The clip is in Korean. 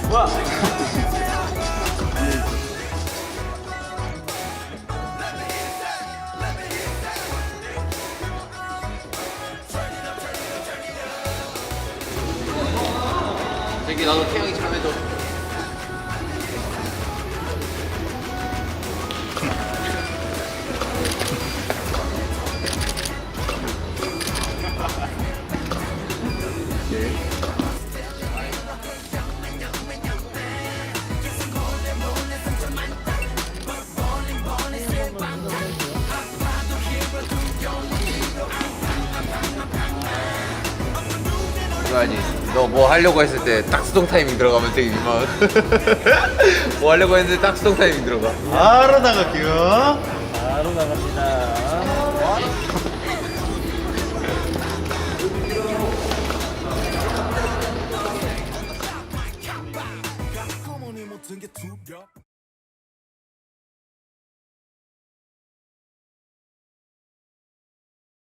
뭐야? 저기 나도 태영이 참 해줘. 이거 아니, 너 뭐 하려고 했을 때 딱 수동 타이밍 들어가면 되게 민망. 뭐 하려고 했는데 딱 수동 타이밍 들어가. 바로 나갈게요. 바로 나갑니다.